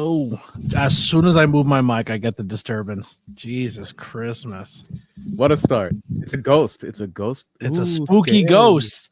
Oh, as soon as I move my mic, I get the disturbance. Jesus Christmas. What a start. It's a ghost. It's a ghost. It's Ooh, a spooky scary. ghost.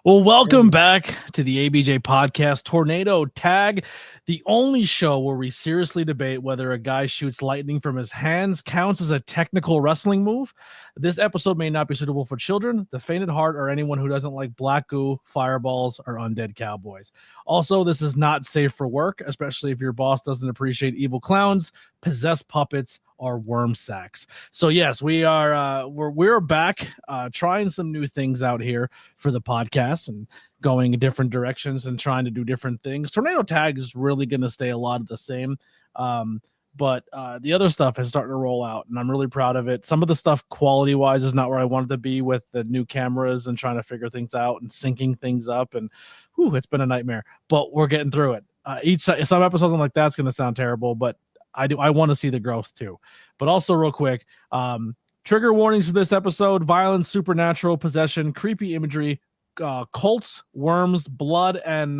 Well, welcome Scary. back to the ABJ podcast, Tornado Tag, the only show where we seriously debate whether a guy shoots lightning from his hands counts as a technical wrestling move. This episode may not be suitable for children, the faint at heart, or anyone who doesn't like black goo, fireballs, or undead cowboys. Also, this is not safe for work, especially if your boss doesn't appreciate evil clowns, possessed puppets, or worm sacks. So yes, we're back trying some new things out here for the podcast and going in different directions and trying to do different things. Tornado Tag is really going to stay a lot of the same. But the other stuff is starting to roll out, and I'm really proud of it. Some of the stuff quality-wise is not where I wanted to be with the new cameras and trying to figure things out and syncing things up, and it's been a nightmare. But we're getting through it. Some episodes I'm like, that's going to sound terrible, but I want to see the growth too. But also real quick, trigger warnings for this episode: violence, supernatural, possession, creepy imagery, cults, worms, blood, and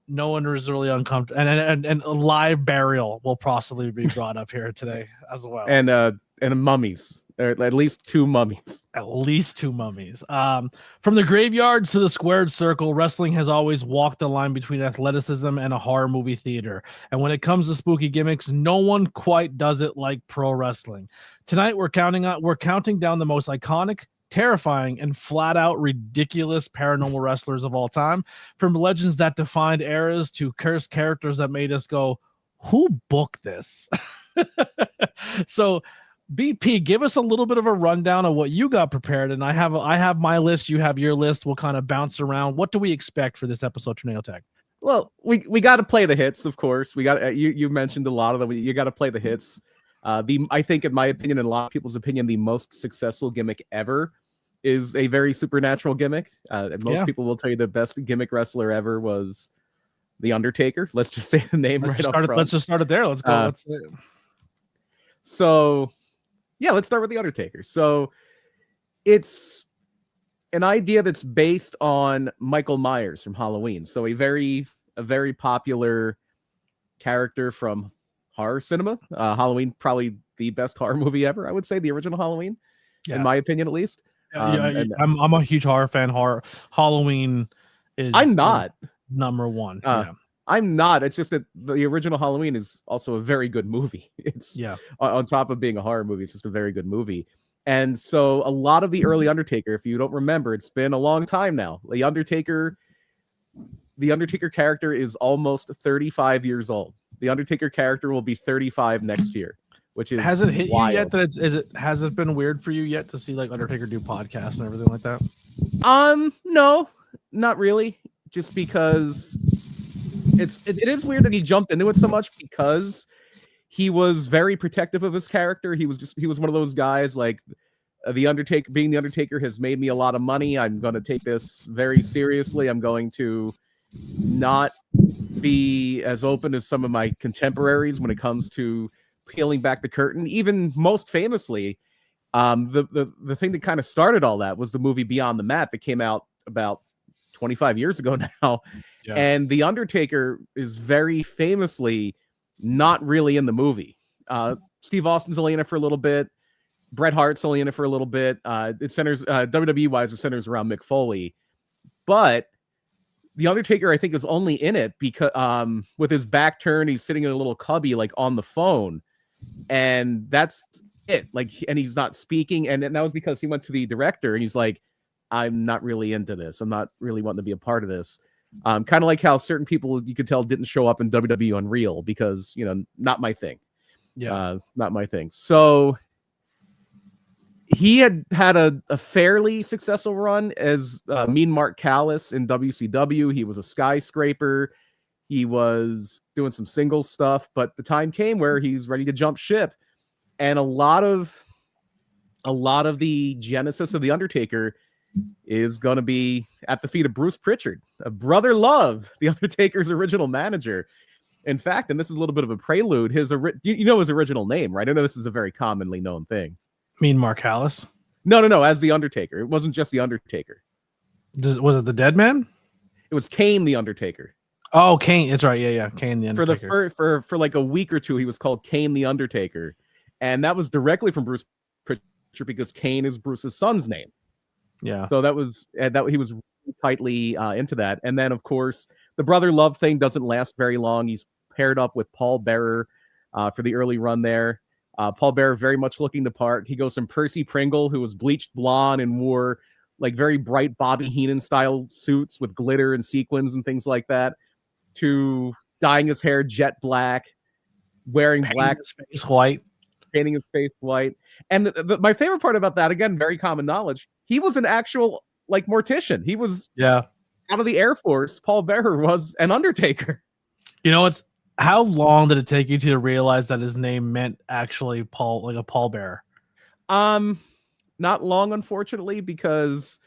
no one is really uncomfortable. And live burial will possibly be brought up here today as well. And mummies. There are at least two mummies. At least two mummies. From the graveyard to the squared circle, wrestling has always walked the line between athleticism and a horror movie theater. And when it comes to spooky gimmicks, no one quite does it like pro wrestling. Tonight, we're counting down the most iconic, terrifying, and flat out ridiculous paranormal wrestlers of all time, from legends that defined eras to cursed characters that made us go, who booked this? So BP, give us a little bit of a rundown of what you got prepared. And I have my list, you have your list. We'll kind of bounce around. What do we expect for this episode, Tornado Tag? Well, we got to play the hits, of course. We got you mentioned a lot of them. You got to play the hits. I think, in my opinion, and a lot of people's opinion, the most successful gimmick ever is a very supernatural gimmick. And most people will tell you the best gimmick wrestler ever was The Undertaker. Let's just say the name right up front. Let's just start it there. Let's go. So, yeah, let's start with The Undertaker. So it's an idea that's based on Michael Myers from Halloween. So a very popular character from horror cinema. Halloween, probably the best horror movie ever, I would say, the original Halloween, in my opinion, at least. I'm a huge horror fan. Halloween is number one. I'm not. It's just that the original Halloween is also a very good movie. It's on top of being a horror movie, it's just a very good movie. And so a lot of the early Undertaker, if you don't remember, it's been a long time now. The Undertaker character is almost 35 years old. The Undertaker character will be 35 next year, which is has it hit wild. you yet that has it been weird for you yet to see like Undertaker do podcasts and everything like that? No, not really. Just because it is weird that he jumped into it so much, because he was very protective of his character. He was one of those guys like the Undertaker. Being the Undertaker has made me a lot of money. I'm going to take this very seriously. I'm going to not be as open as some of my contemporaries when it comes to peeling back the curtain. Even most famously, the thing that kind of started all that was the movie Beyond the Mat that came out about 25 years ago now. Yeah. And The Undertaker is very famously not really in the movie. Steve Austin's only in it for a little bit. Bret Hart's only in it for a little bit. It centers WWE-wise, it centers around Mick Foley. But The Undertaker, I think, is only in it because with his back turned, he's sitting in a little cubby, like on the phone, and that's it. Like, and he's not speaking, and that was because he went to the director and he's like, "I'm not really into this. I'm not really wanting to be a part of this." Kind of like how certain people you could tell didn't show up in WWE Unreal because, not my thing. Yeah, not my thing. So he had a fairly successful run as Mean Mark Callis in WCW. He was a skyscraper. He was doing some singles stuff, but the time came where he's ready to jump ship. And a lot of the genesis of The Undertaker is going to be at the feet of Bruce Pritchard, Brother Love, The Undertaker's original manager. In fact, and this is a little bit of a prelude, his original name, right? I know this is a very commonly known thing. Mean Mark Callis? No, as The Undertaker. It wasn't just The Undertaker. Was it the Dead Man? It was Kane the Undertaker. Oh, Kane. That's right. Yeah. Kane the Undertaker. For like a week or two, he was called Kane the Undertaker, and that was directly from Bruce Pritchard because Kane is Bruce's son's name. Yeah. So that he was really tightly into that. And then of course the brother love thing doesn't last very long. He's paired up with Paul Bearer for the early run there. Paul Bearer very much looking the part. He goes from Percy Pringle, who was bleached blonde and wore like very bright Bobby Heenan style suits with glitter and sequins and things like that, to dyeing his hair jet black, wearing black, his face white, painting his face white. And my favorite part about that, again, very common knowledge, he was an actual like mortician. He was out of the Air Force. Paul Bearer was an Undertaker. You know, it's how long did it take you to realize that his name meant actually Paul, like a pallbearer? Not long, unfortunately, because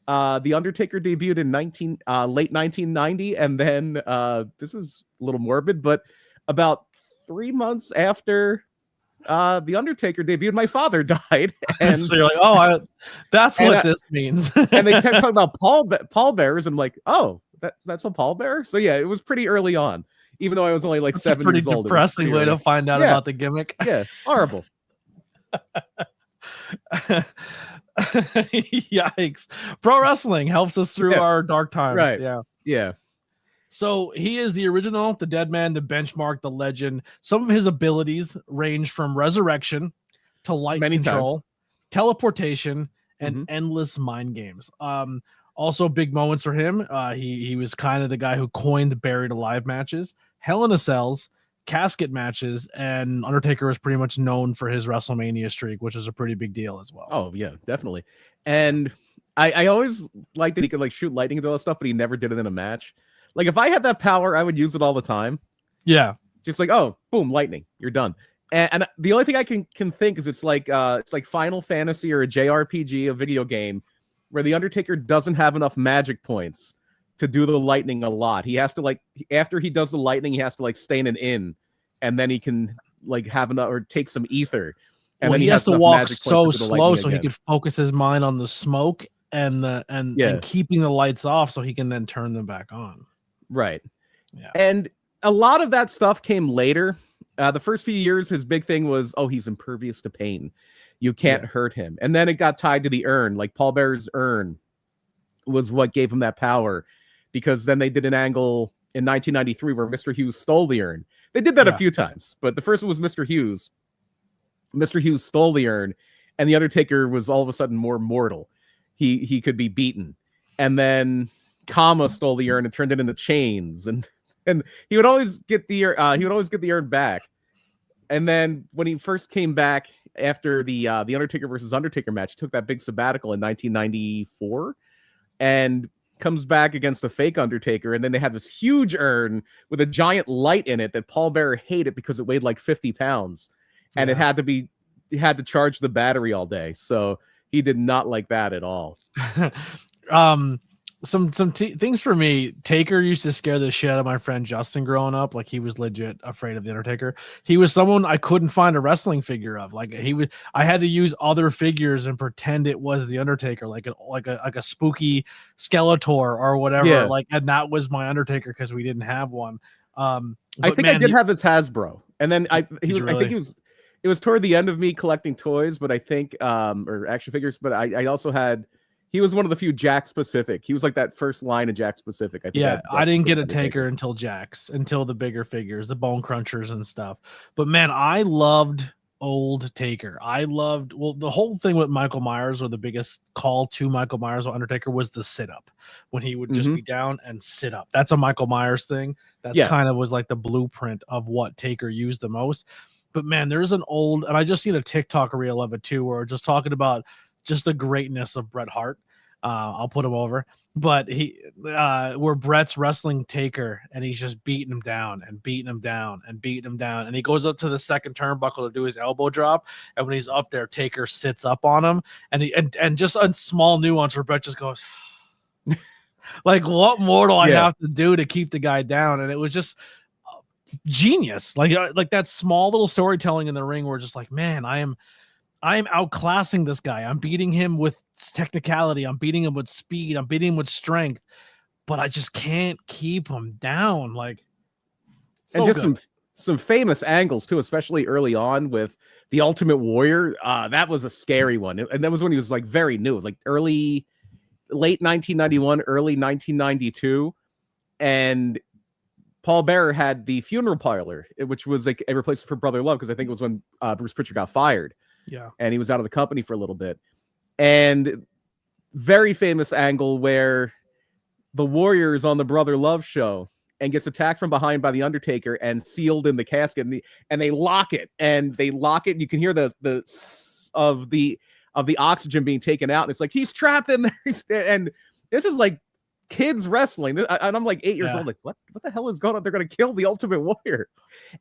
the Undertaker debuted in late 1990, and then this is a little morbid, but about 3 months after the Undertaker debuted, my father died, and so you're like, that's what this means. And they kept talking about pallbearers, and I'm like, oh, that's a pallbearer. So yeah, it was pretty early on, even though I was only like 7 years old. Depressing way to find out about the gimmick. Yeah, horrible. Yikes. Pro wrestling helps us through our dark times. Right. Yeah. So he is the original, the dead man, the benchmark, the legend. Some of his abilities range from resurrection to light control, teleportation, and endless mind games. Also big moments for him. He was kind of the guy who coined buried alive matches, Hell in a Cells, casket matches, and Undertaker was pretty much known for his WrestleMania streak, which is a pretty big deal as well. Oh yeah, definitely. And I always liked that he could like shoot lightning and all that stuff, but he never did it in a match. Like if I had that power, I would use it all the time. Yeah, just like, oh, boom, lightning, you're done. And the only thing I can think is it's like Final Fantasy or a JRPG, a video game, where the Undertaker doesn't have enough magic points to do the lightning a lot. He has to like, after he does the lightning, he has to like stay in an inn, and then he can like have enough or take some ether. And then he has to walk so slow so he could focus his mind on the smoke and keeping the lights off so he can then turn them back on. Right. Yeah. And a lot of that stuff came later. The first few years, his big thing was, oh, he's impervious to pain. You can't hurt him. And then it got tied to the urn. Like Paul Bearer's urn was what gave him that power, because then they did an angle in 1993 where Mr. Hughes stole the urn. They did that a few times, but the first one was Mr. Hughes. Mr. Hughes stole the urn, and the Undertaker was all of a sudden more mortal. He could be beaten. And then Kama stole the urn and turned it into chains, and he would always get the urn back. And then when he first came back after the Undertaker versus Undertaker match, he took that big sabbatical in 1994, and comes back against the fake Undertaker, and then they had this huge urn with a giant light in it that Paul Bearer hated because it weighed like 50 pounds, and it had to charge the battery all day. So he did not like that at all. Some things for me. Taker used to scare the shit out of my friend Justin growing up. Like he was legit afraid of the Undertaker. He was someone I couldn't find a wrestling figure of. Like I had to use other figures and pretend it was the Undertaker, like a spooky Skeletor or whatever. Yeah. Like, and that was my Undertaker because we didn't have one. I think I did have his Hasbro, and then I think it was toward the end of me collecting toys, but I think or action figures. But I also had. He was one of the few Jack specific. He was like that first line of Jack specific. I think I didn't get a Taker until the bigger figures, the Bone Crunchers and stuff. But man, I loved old Taker. The whole thing with Michael Myers, or the biggest call to Michael Myers or Undertaker, was the sit up, when he would just be down and sit up. That's a Michael Myers thing. That kind of was like the blueprint of what Taker used the most. But man, there's an old, and I just seen a TikTok reel of it too, where we're just talking about just the greatness of Bret Hart. I'll put him over, but where Bret's wrestling Taker, and he's just beating him down and beating him down and beating him down, and he goes up to the second turnbuckle to do his elbow drop, and when he's up there, Taker sits up on him, and just a small nuance where Bret just goes, like, what more do I have to do to keep the guy down? And it was just genius, like that small little storytelling in the ring, where just like, man, I am outclassing this guy. I'm beating him with technicality. I'm beating him with speed. I'm beating him with strength. but I just can't keep him down. Like, so and just good. some famous angles too, especially early on with the Ultimate Warrior. That was a scary one, and that was when he was like very new. It was like late 1991, early 1992, and Paul Bearer had the funeral parlor, which was like a replacement for Brother Love, because I think it was when Bruce Pritchard got fired. Yeah. And he was out of the company for a little bit. And very famous angle where the Warrior is on the Brother Love show and gets attacked from behind by the Undertaker and sealed in the casket, and they lock it. And you can hear the of the oxygen being taken out. And it's like, he's trapped in there. And this is like kids wrestling, and I'm like 8 years old. Like, what the hell is going on? They're gonna kill the Ultimate Warrior,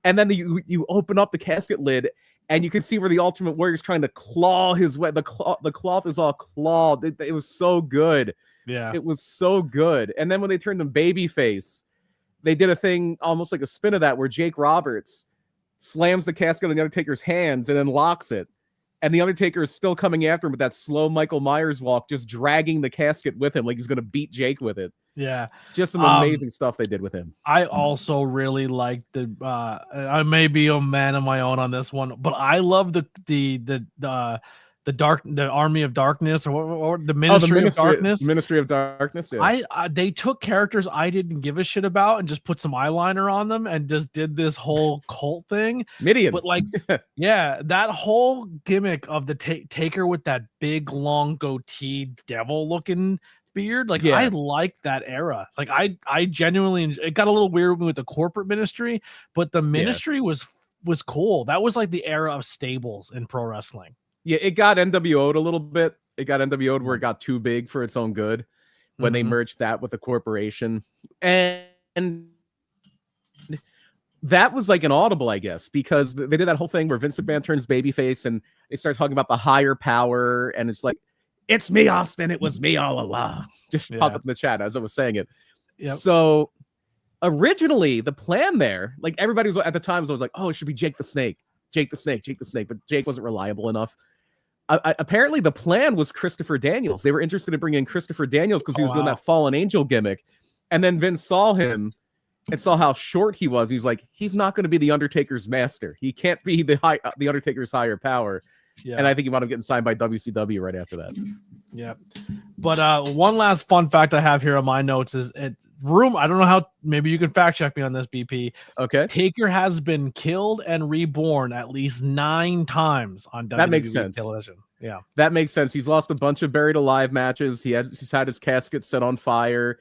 and then you open up the casket lid, and you can see where the Ultimate Warrior is trying to claw his way. The cloth is all clawed. It was so good. Yeah, it was so good. And then when they turned him babyface, they did a thing almost like a spin of that, where Jake Roberts slams the casket on the Undertaker's hands and then locks it. And the Undertaker is still coming after him with that slow Michael Myers walk, just dragging the casket with him like he's going to beat Jake with it. Yeah. Just some amazing stuff they did with him. I also really like I may be a man of my own on this one, but I love the Army of Darkness, or the Ministry of Darkness. Ministry of Darkness. Yeah. They took characters I didn't give a shit about and just put some eyeliner on them and just did this whole cult thing. Midian. But like, yeah, that whole gimmick of the Taker with that big long goatee devil looking beard, like, I like that era. Like, I genuinely it got a little weird with the corporate ministry, but the ministry was cool. That was like the era of stables in pro wrestling. Yeah, it got NWO'd a little bit. It got NWO'd where it got too big for its own good when they merged that with the corporation. And that was like an audible, I guess, because they did that whole thing where Vince McMahon turns babyface and they start talking about the higher power. And it's like, it's me, Austin. It was me all along. Just popped up in the chat as I was saying it. Yep. So originally the plan there, like everybody was at the time was like, oh, it should be Jake the Snake. Jake the Snake. But Jake wasn't reliable enough. Apparently the plan was Christopher Daniels. They were interested in bringing in Christopher Daniels because he was doing that Fallen Angel gimmick. And then Vince saw him and saw how short he was. He's like, he's not going to be the Undertaker's master. He can't be the Undertaker's higher power. Yeah. And I think he wound up getting signed by WCW right after that. Yeah. But one last fun fact I have here on my notes is I don't know how, maybe you can fact check me on this, BP. Okay. Taker has been killed and reborn at least 9 times on WWE that makes sense. television. Yeah. That makes sense. He's lost a bunch of buried alive matches. He's had his casket set on fire.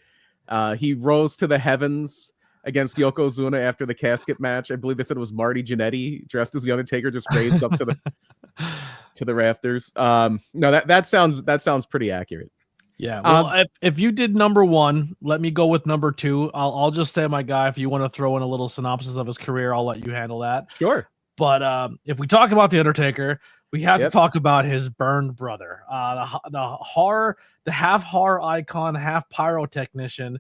He rose to the heavens against Yokozuna after the casket match. I believe they said it was Marty Jannetty dressed as the Undertaker, just raised up to the rafters. No, that sounds pretty accurate. Yeah. Well, if you did number 1, let me go with number 2. I'll just say my guy. If you want to throw in a little synopsis of his career, I'll let you handle that. Sure. But if we talk about the Undertaker, we have to talk about his burned brother, the half horror icon, half pyrotechnician.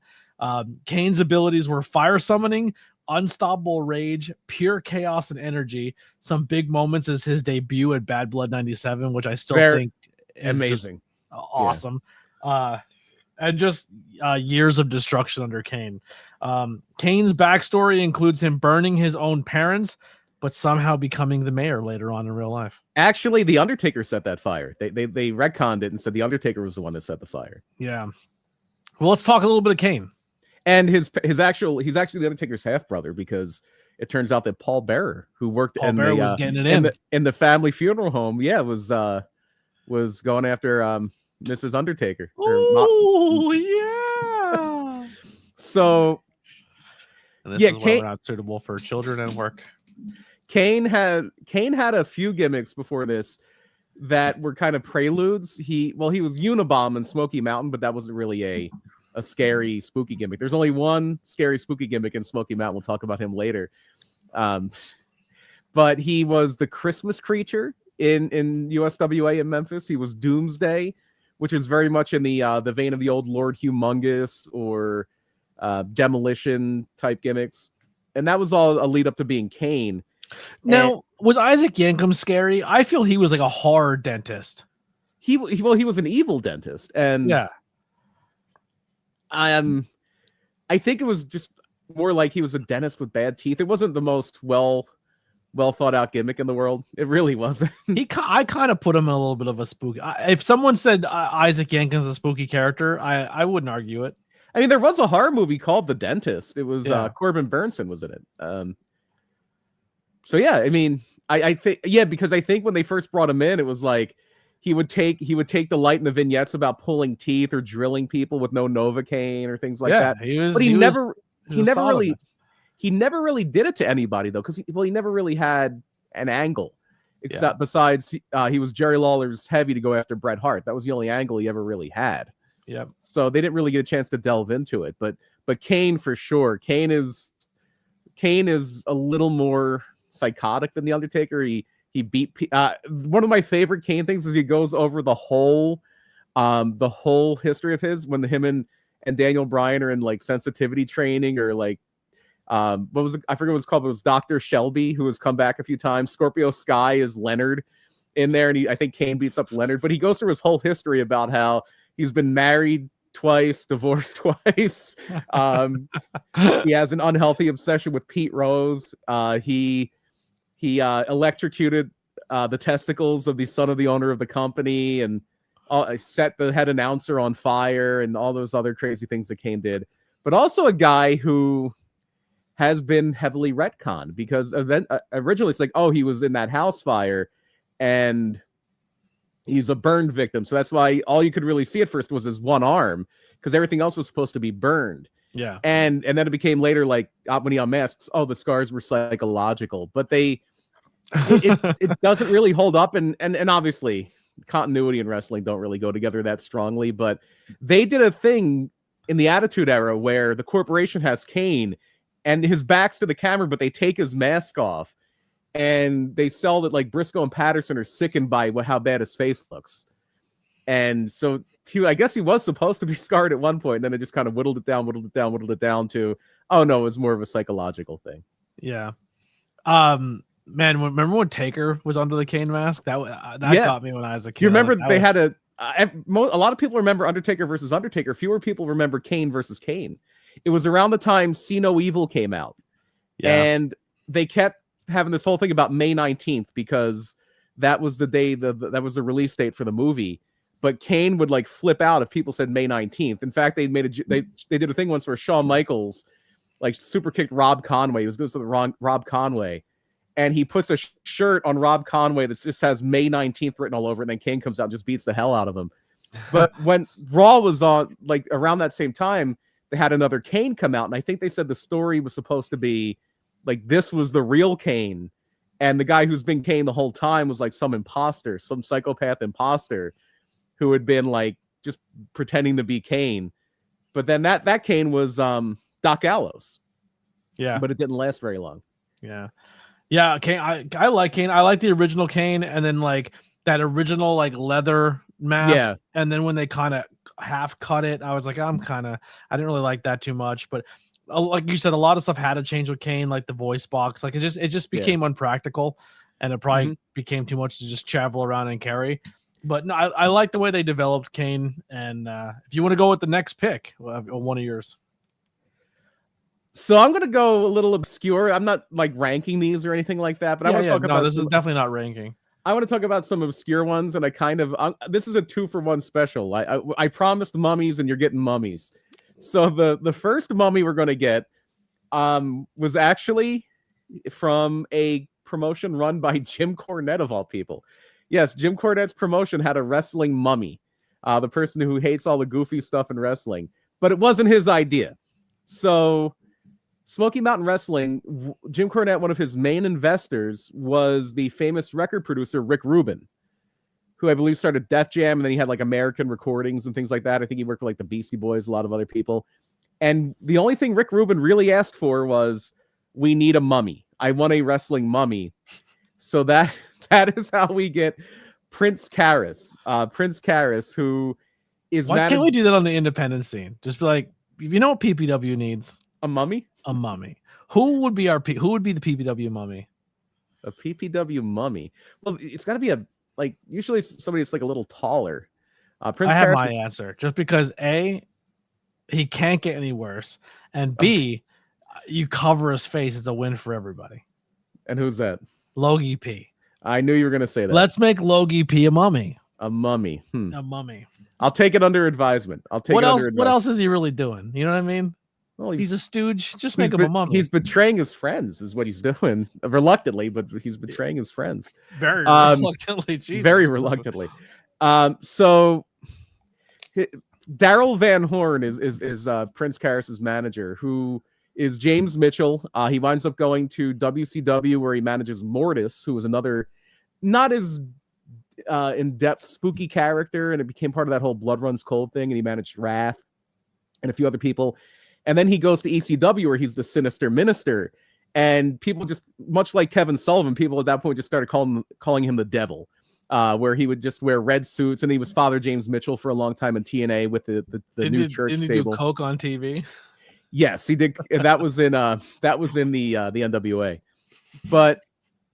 Kane's abilities were fire summoning, unstoppable rage, pure chaos and energy. Some big moments is his debut at Bad Blood 97, which I still think is amazing, awesome. And just years of destruction under Kane. Kane's backstory includes him burning his own parents, but somehow becoming the mayor later on in real life. Actually, the Undertaker set that fire. They retconned it and said the Undertaker was the one that set the fire. Yeah. Well, let's talk a little bit of Kane. And he's actually the Undertaker's half brother, because it turns out that Paul Bearer, who worked was getting it in the family funeral home, was going after Mrs. Undertaker. Oh yeah. So and this is why we're not suitable for children and work. Kane had a few gimmicks before this that were kind of preludes. He was Unabomb in Smoky Mountain, but that wasn't really a scary, spooky gimmick. There's only one scary, spooky gimmick in Smoky Mountain. We'll talk about him later. But he was the Christmas creature in USWA in Memphis. He was Doomsday, which is very much in the vein of the old Lord Humongous or Demolition type gimmicks. And that was all a lead up to being Kane. Now, was Isaac Yankem scary? I feel he was like a horror dentist. He was an evil dentist, and I think it was just more like he was a dentist with bad teeth. It wasn't the most well thought out gimmick in the world. It really wasn't. I kind of put him in a little bit of a spooky. If someone said Isaac Yankem is a spooky character, I wouldn't argue it. I mean, there was a horror movie called The Dentist. It was Corbin Burnson was in it. So yeah, I mean, I think because I think when they first brought him in, it was like he would take the light in the vignettes about pulling teeth or drilling people with no Novocaine or things like that. But he never really did it to anybody though, because he never really had an angle. Except besides he was Jerry Lawler's heavy to go after Bret Hart. That was the only angle he ever really had. Yeah. So they didn't really get a chance to delve into it. But Kane for sure. Kane is a little more psychotic than the Undertaker. He beat one of my favorite Kane things is he goes over the whole history of his when him and Daniel Bryan are in like sensitivity training or like I forget what it was called, but it was Dr. Shelby who has come back a few times. Scorpio Sky is Leonard in there, and I think Kane beats up Leonard, but he goes through his whole history about how he's been married twice, divorced twice. He has an unhealthy obsession with Pete Rose. He electrocuted the testicles of the son of the owner of the company and set the head announcer on fire and all those other crazy things that Kane did. But also a guy who has been heavily retconned because originally it's like, oh, he was in that house fire and he's a burned victim. So that's why all you could really see at first was his one arm because everything else was supposed to be burned. Yeah. And then it became later like when he unmasks, oh, the scars were psychological, but it doesn't really hold up. And obviously continuity and wrestling don't really go together that strongly, but they did a thing in the Attitude Era where the corporation has Kane and his back's to the camera, but they take his mask off and they sell that like Briscoe and Patterson are sickened by how bad his face looks. And so I guess he was supposed to be scarred at one point, and then it just kind of whittled it down to, oh no, it was more of a psychological thing. Yeah. Man, remember when Taker was under the Kane mask? That got me when I was a kid. You remember they had a lot of people remember Undertaker versus Undertaker. Fewer people remember Kane versus Kane. It was around the time See No Evil came out. Yeah. And they kept having this whole thing about May 19th because that was the day that was the release date for the movie. But Kane would like flip out if people said May 19th. In fact, they did a thing once where Shawn Michaels like super kicked Rob Conway. He was doing something wrong, Rob Conway. And he puts a shirt on Rob Conway that just has May 19th written all over it. And then Kane comes out and just beats the hell out of him. But when Raw was on, like around that same time, they had another Kane come out. And I think they said the story was supposed to be like, this was the real Kane. And the guy who's been Kane the whole time was like some imposter, some psychopath imposter who had been like just pretending to be Kane. But then that Kane was Doc Gallows. Yeah. But it didn't last very long. Yeah. Yeah, Kane. I like Kane. I like the original Kane, and then like that original like leather mask. Yeah. And then when they kind of half cut it, I was like, I didn't really like that too much. But like you said, a lot of stuff had to change with Kane, like the voice box. Like it just became unpractical, and it probably became too much to just travel around and carry. But no, I like the way they developed Kane. And if you want to go with the next pick, one of yours. So I'm going to go a little obscure. I'm not like ranking these or anything like that, but I want to talk about this is definitely not ranking. I want to talk about some obscure ones, and this is a 2-for-1 special. I promised mummies, and you're getting mummies. So the first mummy we're going to get was actually from a promotion run by Jim Cornette of all people. Yes, Jim Cornette's promotion had a wrestling mummy, the person who hates all the goofy stuff in wrestling, but it wasn't his idea. So Smoky Mountain Wrestling, Jim Cornette, one of his main investors, was the famous record producer Rick Rubin, who I believe started Def Jam, and then he had like American Recordings and things like that. I think he worked with like the Beastie Boys, a lot of other people. And the only thing Rick Rubin really asked for was, we need a mummy. I want a wrestling mummy. So that is how we get Prince Karis. Prince Karis, who is... Why can't we do that on the independent scene? Just be like, you know what PPW needs? A mummy? A mummy. Who would be the PPW mummy? A PPW mummy. Well, it's got to be usually somebody that's like a little taller. Prince I have Karis my answer. Just because he can't get any worse, And B, you cover his face. It's a win for everybody. And who's that? Logie P. I knew you were going to say that. Let's make Logie P a mummy. A mummy. A mummy. I'll take it under advisement. What else is he really doing? You know what I mean? Well, he's a stooge. Just make him a mummy. He's betraying his friends, is what he's doing. Reluctantly, but he's betraying his friends. Very reluctantly. Jesus. Very reluctantly. So Daryl Van Horn is Prince Karras's manager, who is James Mitchell. He winds up going to WCW, where he manages Mortis, who was another not as in-depth spooky character, and it became part of that whole Blood Runs Cold thing, and he managed Wrath and a few other people. And then he goes to ECW, where he's the Sinister Minister, and people just, much like Kevin Sullivan, people at that point just started calling him the Devil, where he would just wear red suits, and he was Father James Mitchell for a long time in TNA with the new church stable. Didn't he do coke on TV? Yes, he did. And that was in the NWA. But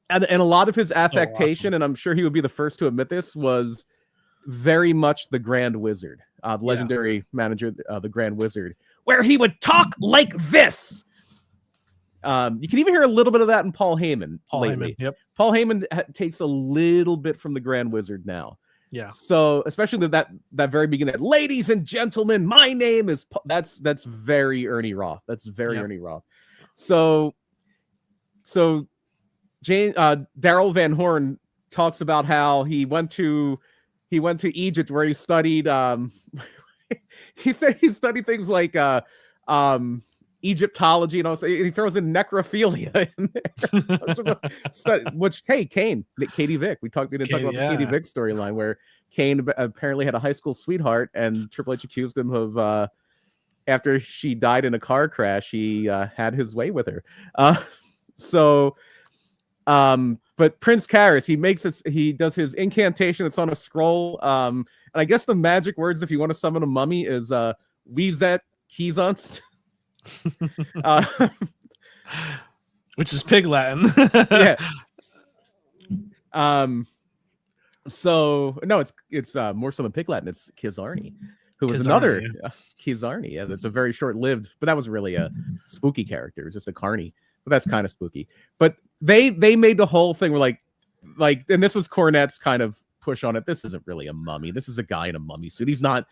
and a lot of his affectation, awesome. And I'm sure he would be the first to admit this, was very much the Grand Wizard, the legendary manager, the Grand Wizard, where he would talk like this. You can even hear a little bit of that in Paul Heyman lately. Yep. Paul Heyman takes a little bit from the Grand Wizard now. Yeah. So especially that very beginning, ladies and gentlemen, my name is that's very Ernie Roth. That's very Ernie Roth. So Daryl Van Horn talks about how he went to Egypt, where he studied. He said he studied things like Egyptology, and also he throws in necrophilia in there. Which, hey, Kane, Katie Vick. We talked about the Katie Vick storyline, where Kane apparently had a high school sweetheart, and Triple H accused him of after she died in a car crash, he had his way with her. But Prince Karras, he does his incantation that's on a scroll. And I guess the magic words, if you want to summon a mummy, is Wezet Keysons. Which is Pig Latin. Yeah. So no, it's more so than Pig Latin. It's Kizarny, who was another Kizarny. Yeah, that's a very short-lived, but that was really a spooky character. It was just a carny, but that's kind of spooky. But they made the whole thing where like, and this was Cornette's kind of push on it. This isn't really a mummy. This is a guy in a mummy suit. He's not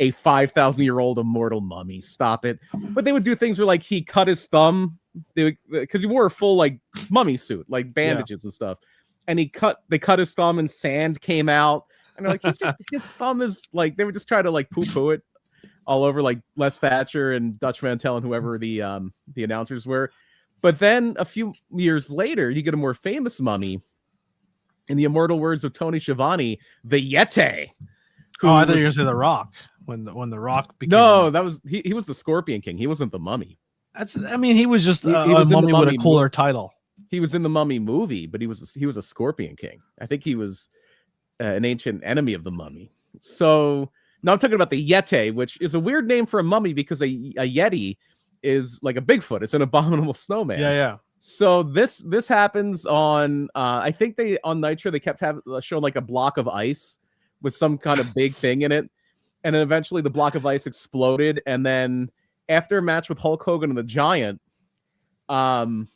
a 5,000-year-old immortal mummy. Stop it. But they would do things where, like, he cut his thumb, because he wore a full, like, mummy suit, like bandages and stuff. And they cut his thumb, and sand came out. And they're like, his thumb is like, they would just try to like poo-poo it all over, like Les Thatcher and Dutch Mantel and whoever the announcers were. But then a few years later, you get a more famous mummy. In the immortal words of Tony Schiavone, the Yeti. Oh, I thought you were going to say the Rock. When the Rock became... No, that was he was the Scorpion King. He wasn't the Mummy. He was just a mummy with a cooler title. He was in the Mummy movie, but he was a Scorpion King. I think he was an ancient enemy of the Mummy. So now I'm talking about the Yeti, which is a weird name for a mummy, because a Yeti is like a Bigfoot. It's an abominable snowman. Yeah. So this happens on I think on Nitro they kept showing like a block of ice with some kind of big thing in it, and then eventually the block of ice exploded, and then after a match with Hulk Hogan and the Giant, the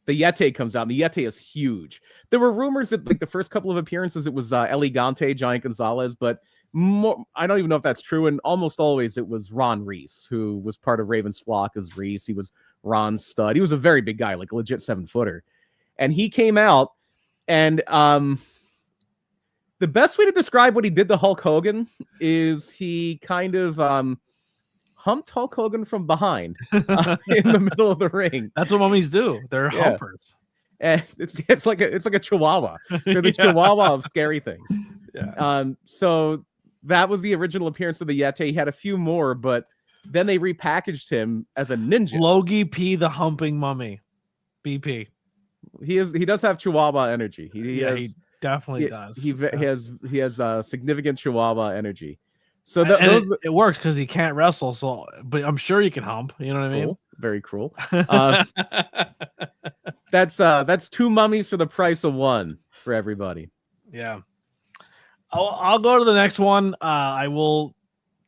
Yeti comes out, and the Yeti is huge. There were rumors that like the first couple of appearances it was El Gigante, Giant Gonzalez, but I don't even know if that's true, and almost always it was Ron Reese, who was part of Raven's flock as Reese. He was Ron's stud. He was a very big guy, like a legit 7-footer. And he came out, and the best way to describe what he did to Hulk Hogan is he kind of humped Hulk Hogan from behind in the middle of the ring. That's what mummies do. They're humpers. And it's like a chihuahua. They're the chihuahua of scary things. Yeah. So that was the original appearance of the Yeti. He had a few more, but then they repackaged him as a ninja. Logie P, the humping mummy. BP. He does have chihuahua energy. He definitely does. He has significant chihuahua energy. So it works because he can't wrestle. So, but I'm sure he can hump. You know what I mean? Very cruel. That's 2 mummies for the price of 1 for everybody. Yeah. I'll go to the next one. I will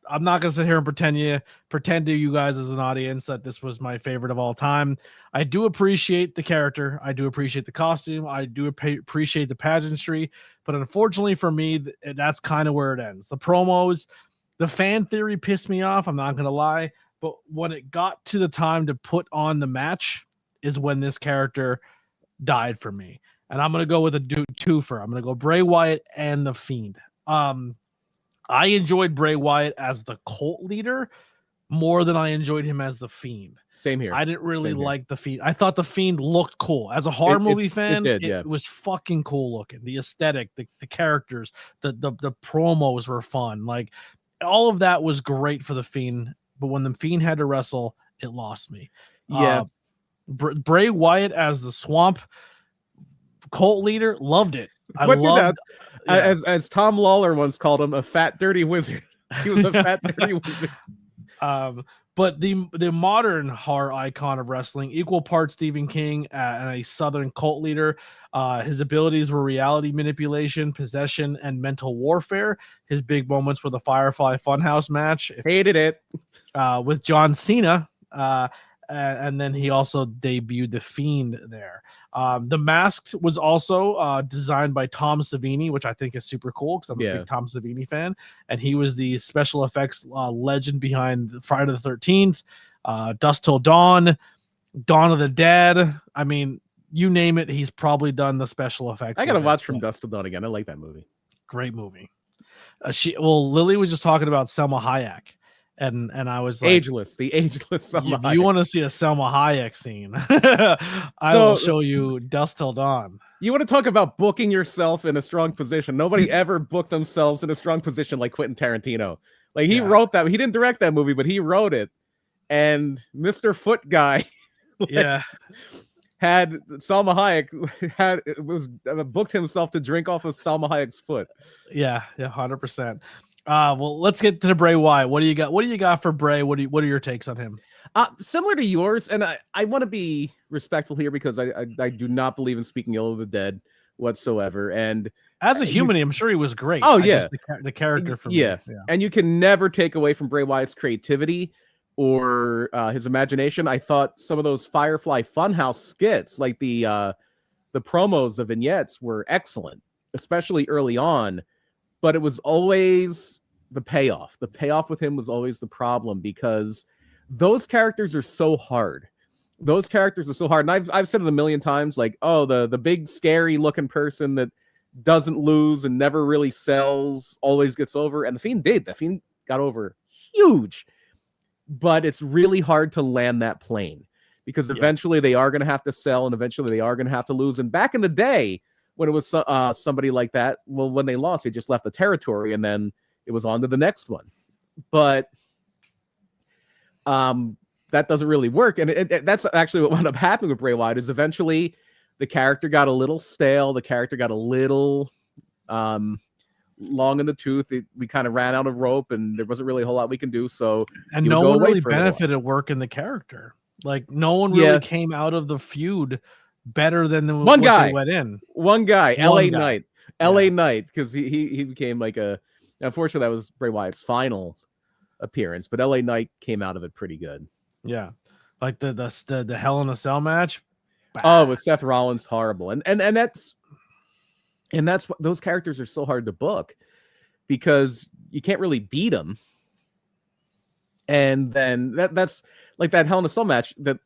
I'm not gonna sit here and pretend to you guys as an audience that this was my favorite of all time. I do appreciate the character. I do appreciate the costume. I do appreciate the pageantry. But unfortunately for me, that's kind of where it ends. The promos, the fan theory pissed me off. I'm not gonna lie. But when it got to the time to put on the match, is when this character died for me. And I'm gonna go with a twofer. I'm gonna go Bray Wyatt and the Fiend. I enjoyed Bray Wyatt as the cult leader more than I enjoyed him as the Fiend. Same here. I didn't really like the Fiend. I thought the Fiend looked cool. As a horror movie fan, it was fucking cool looking. The aesthetic, the characters, the promos were fun. Like all of that was great for the Fiend. But when the Fiend had to wrestle, it lost me. Yeah. Bray Wyatt as the Swamp cult leader, loved it. I loved that. As Tom Lawler once called him, a fat dirty wizard. He was a fat dirty wizard. But the modern horror icon of wrestling, equal parts Stephen King and a Southern cult leader. His abilities were reality manipulation, possession, and mental warfare. His big moments were the Firefly Funhouse match. Hated it. With John Cena. And then he also debuted the Fiend there. The mask was also designed by Tom Savini, which I think is super cool because I'm a big Tom Savini fan. And he was the special effects legend behind Friday the 13th, Dusk Till Dawn, Dawn of the Dead. I mean, you name it, he's probably done the special effects. I got to watch From Dusk Till Dawn again. I like that movie. Great movie. Lily was just talking about Selma Hayek. And I was like, the ageless Selma Hayek. You want to see a Selma Hayek scene? I will show you Dusk Till Dawn. You want to talk about booking yourself in a strong position? Nobody ever booked themselves in a strong position like Quentin Tarantino. Like he wrote that. He didn't direct that movie, but he wrote it. And Mr. Foot Guy, had Salma Hayek booked himself to drink off of Salma Hayek's foot. Yeah, 100%. Well, let's get to the Bray Wyatt. What do you got? What do you got for Bray? What are your takes on him? Similar to yours, and I want to be respectful here because I do not believe in speaking ill of the dead whatsoever. And as a human, I'm sure he was great. Oh yeah, the character for me. Yeah, and you can never take away from Bray Wyatt's creativity or his imagination. I thought some of those Firefly Funhouse skits, like the promos, the vignettes, were excellent, especially early on. But it was always the payoff. The payoff with him was always the problem because those characters are so hard. Those characters are so hard. And I've said it a million times, like, oh, the big scary looking person that doesn't lose and never really sells, always gets over. And the Fiend did. The Fiend got over huge. But it's really hard to land that plane because eventually they are going to have to sell and eventually they are going to have to lose. And back in the day, when it was somebody like that, well, when they lost, they just left the territory and then it was on to the next one. But that doesn't really work. And that's actually what wound up happening with Bray Wyatt is eventually the character got a little stale. The character got a little long in the tooth. We kind of ran out of rope and there wasn't really a whole lot we can do. So and no one really benefited working the character. Like no one really came out of the feud better than the one guy went in. One guy, LA Knight, because he became like unfortunately that was Bray Wyatt's final appearance, but LA Knight came out of it pretty good. Yeah, like the Hell in a Cell match. Oh, with Seth Rollins, horrible, and that's what those characters are so hard to book because you can't really beat them. And then that's like that Hell in a Cell match that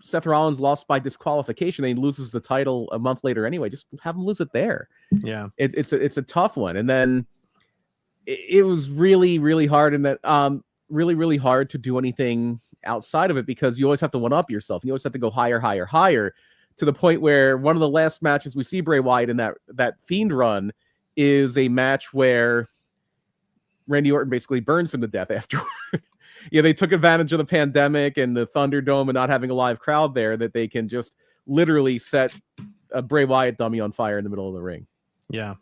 Seth Rollins lost by disqualification and he loses the title a month later anyway. Just have him lose it there. Yeah, it's a tough one. And then it was really, really hard, and that really, really hard to do anything outside of it because you always have to one up yourself. You always have to go higher, higher, higher, to the point where one of the last matches we see Bray Wyatt in that Fiend run is a match where Randy Orton basically burns him to death afterward. They took advantage of the pandemic and the Thunderdome and not having a live crowd there that they can just literally set a Bray Wyatt dummy on fire in the middle of the ring. Yeah.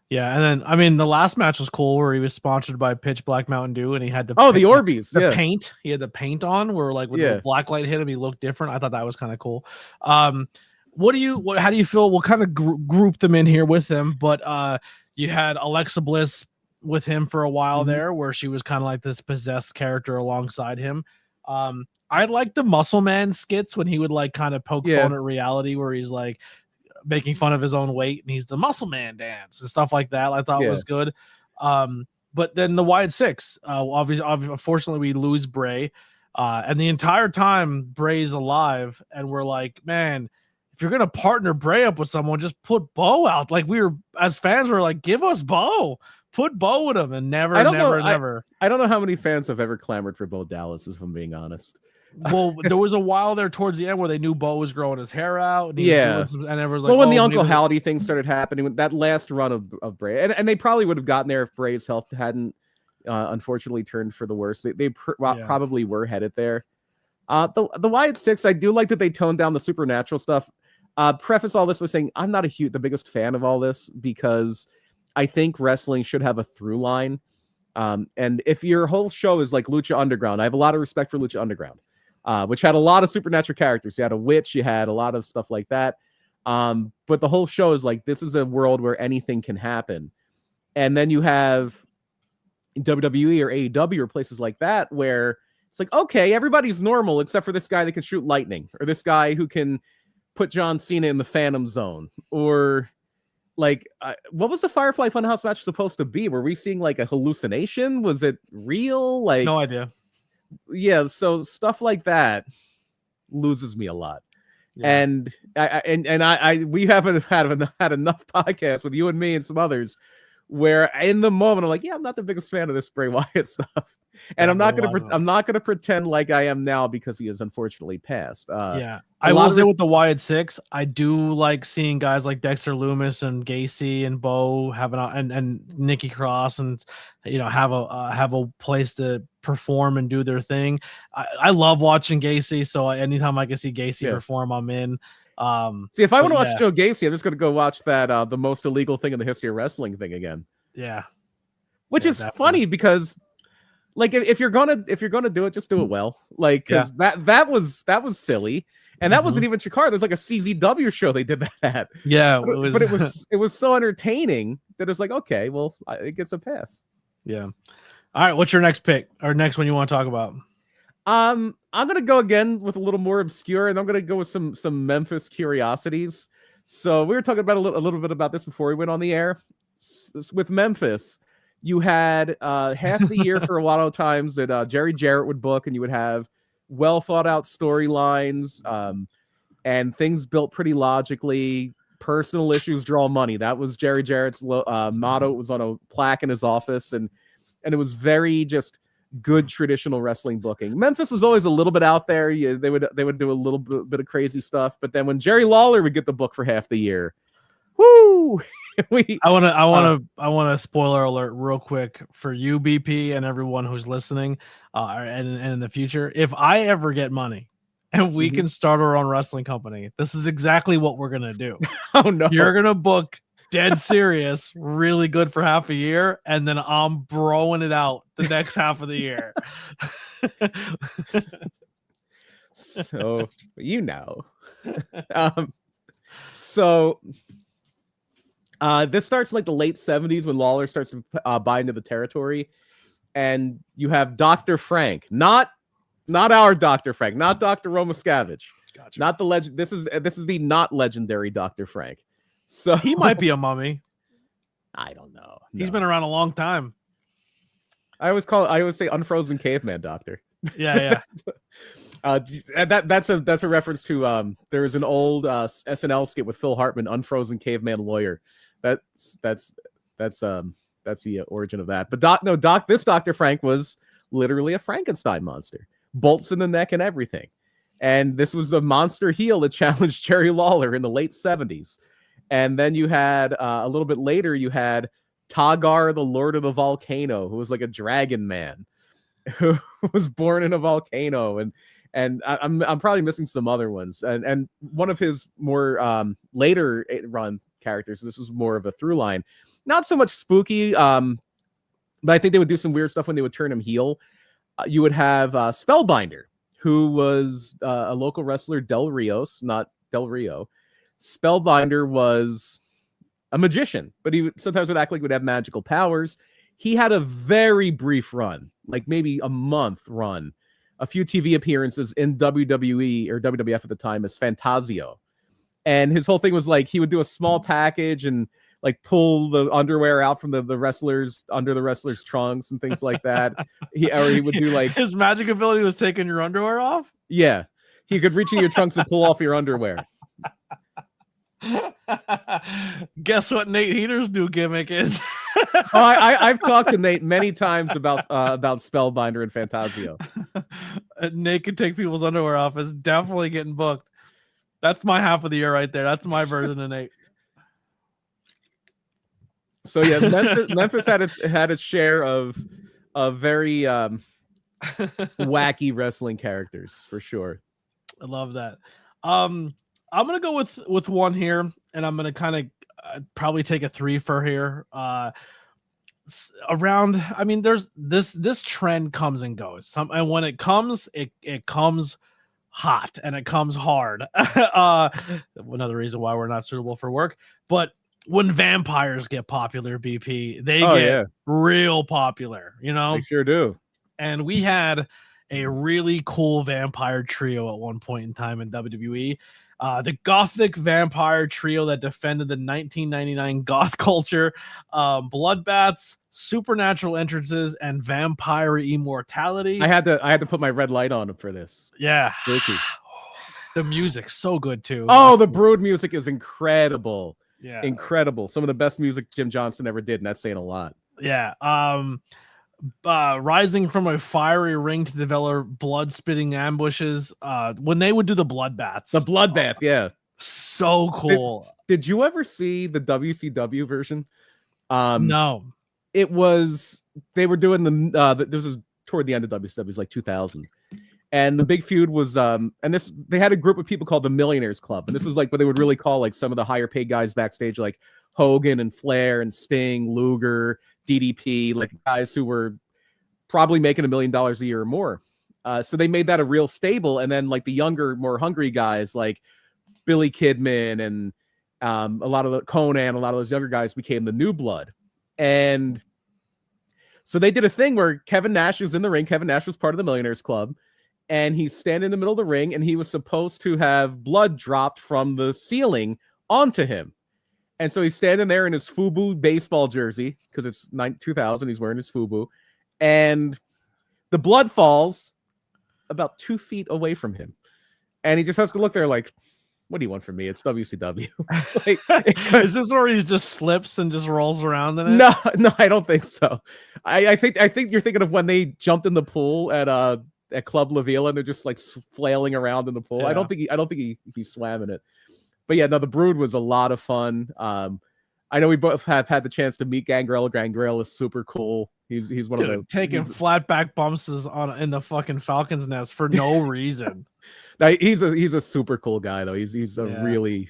Yeah, and then I mean the last match was cool where he was sponsored by Pitch Black Mountain Dew and he had the the Orbeez, the paint. He had the paint on where like when the black light hit him, he looked different. I thought that was kind of cool. How do you feel? We'll kind of group them in here with them, but you had Alexa Bliss with him for a while Mhm. there, where she was kind of like this possessed character alongside him. I like the Muscle Man skits when he would like kind of poke Yeah. fun at reality, where he's like making fun of his own weight and he's the Muscle Man dance and stuff like that. I thought Yeah. was good. But then the Wyatt Six, obviously, unfortunately, we lose Bray, and the entire time Bray's alive, and we're like, man, if you're gonna partner Bray up with someone, just put Bo out. Like we were as fans, were like, give us Bo, put Bo with him, and never. I don't know how many fans have ever clamored for Bo Dallas, if I'm being honest. Well, there was a while there towards the end where they knew Bo was growing his hair out, and he was doing some, and everyone's like, well, when the oh, Uncle maybe Howdy thing started happening, with that last run of Bray, and they probably would have gotten there if Bray's health hadn't unfortunately turned for the worse. They probably were headed there. The Wyatt Six, I do like that they toned down the supernatural stuff. Preface all this with saying I'm not the biggest fan of all this, because I think wrestling should have a through line. And if your whole show is like Lucha Underground, I have a lot of respect for Lucha Underground, which had a lot of supernatural characters. You had a witch, you had a lot of stuff like that. But the whole show is like, this is a world where anything can happen. And then you have WWE or AEW or places like that where it's like, okay, everybody's normal except for this guy that can shoot lightning, or this guy who can put John Cena in the Phantom Zone, or like, what was the Firefly Funhouse match supposed to be? Were we seeing like a hallucination? Was it real? Like, no idea. Yeah, so stuff like that loses me a lot. Yeah. And we haven't had enough podcasts with you and me and some others where in the moment I'm like, yeah, I'm not the biggest fan of this Bray Wyatt stuff, and I'm not gonna pretend like I am now, because he has unfortunately passed. I will say with the Wyatt Six, I do like seeing guys like Dexter Lumis and Gacy and Bo have and Nikki Cross, and have a place to perform and do their thing. I love watching Gacy, so anytime I can see Gacy perform, I'm in. See, if I want to watch Joe Gacy, I'm just going to go watch that the most illegal thing in the history of wrestling thing again. Yeah, which is definitely funny, because like if you're gonna do it, just do it well. Like, because that was silly, and that wasn't even Chikara. There's like a CZW show they did that at. Yeah, but it was so entertaining that it's like, okay, well, it gets a pass. Yeah. All right, what's your next pick or next one you want to talk about? I'm gonna go again with a little more obscure, and I'm gonna go with some Memphis curiosities. So we were talking about a little bit about this before we went on the air. With Memphis, you had half the year for a lot of times that Jerry Jarrett would book, and you would have well thought out storylines, and things built pretty logically. Personal issues draw money. That was Jerry Jarrett's motto. It was on a plaque in his office, and it was very just good traditional wrestling booking. Memphis was always a little bit out there. They would do a little bit of crazy stuff, but then when Jerry Lawler would get the book for half the year, whoo! I want to spoiler alert real quick for you, BP, and everyone who's listening, and in the future. If I ever get money and we can start our own wrestling company, this is exactly what we're gonna do. Oh no! You're gonna book dead serious, really good for half a year, and then I'm broing it out the next half of the year. So this starts like the late 70s when Lawler starts to buy into the territory, and you have Dr. Frank, not our Dr. Frank, not Dr. Roma Scavenge, gotcha. Not the legend. This is the not legendary Dr. Frank. So he might be a mummy. I don't know. He's been around a long time. I always say unfrozen caveman doctor. Yeah. That's a reference to there's an old SNL skit with Phil Hartman, unfrozen caveman lawyer. That's the origin of that. But this Dr. Frank was literally a Frankenstein monster, bolts in the neck and everything. And this was a monster heel that challenged Jerry Lawler in the late 70s. And then you had a little bit later, you had Tagar, the Lord of the Volcano, who was like a dragon man who was born in a volcano. And I'm probably missing some other ones. And one of his more later run characters, this was more of a through line, not so much spooky, but I think they would do some weird stuff when they would turn him heel. You would have Spellbinder, who was a local wrestler, Del Rios, not Del Rio. Spellbinder was a magician, but he sometimes would act like he would have magical powers. he had a very brief run, like maybe a month run, a few TV appearances in WWE or WWF at the time as Fantasio. And his whole thing was like he would do a small package and like pull the underwear out from the wrestlers under the wrestlers' trunks and things like that. He would do like his magic ability was taking your underwear off. Yeah, he could reach in your trunks and pull off your underwear. Guess what Nate Heater's new gimmick is? I've talked to Nate many times about Spellbinder and Fantasio. Nate could take people's underwear off. Is definitely getting booked. That's my half of the year right there. That's my version of Nate. So yeah, Memphis had its share of very wacky wrestling characters for sure. I love that. I'm gonna go with one here, and I'm gonna kind of probably take a 3 for here. Around, I mean, there's this trend comes and goes. And when it comes, it comes hot and it comes hard. Another reason why we're not suitable for work, but when vampires get popular, BP, they get real popular, you know? They sure do. And we had a really cool vampire trio at one point in time in WWE. The Gothic vampire trio that defended the 1999 goth culture, bloodbaths, supernatural entrances, and vampire immortality. I had to put my red light on him for this. Yeah. Spooky. The music's so good too. Oh, the Brood music is incredible. Yeah, incredible. Some of the best music Jim Johnston ever did, and that's saying a lot. Yeah. Rising from a fiery ring to develop blood spitting ambushes. When they would do the bloodbaths. The bloodbath, yeah. So cool. Did you ever see the WCW version? No. It was, they were doing this was toward the end of WCW, it was like 2000. And the big feud was, they had a group of people called the Millionaires Club. And this was like what they would really call like some of the higher paid guys backstage, like Hogan and Flair and Sting, Luger, DDP, like guys who were probably making $1 million a year or more. So they made that a real stable. And then like the younger, more hungry guys like Billy Kidman and a lot of the Conan, a lot of those younger guys became the new blood. And so they did a thing where Kevin Nash was in the ring. Kevin Nash was part of the Millionaires Club. And he's standing in the middle of the ring, and he was supposed to have blood dropped from the ceiling onto him. And so he's standing there in his FUBU baseball jersey, because it's 2000, he's wearing his FUBU. And the blood falls about 2 feet away from him. And he just has to look there like, what do you want from me? It's WCW. Is this where he just slips and just rolls around in it? No, I don't think so. I think you're thinking of when they jumped in the pool at Club La Vila and they're just like flailing around in the pool. Yeah. I don't think he swam in it. But yeah, no, the Brood was a lot of fun. I know we both have had the chance to meet Gangrel. Gangrel is super cool. He's one of the taking flat back bumps in the fucking Falcon's Nest for no reason. He's a super cool guy though. He's a really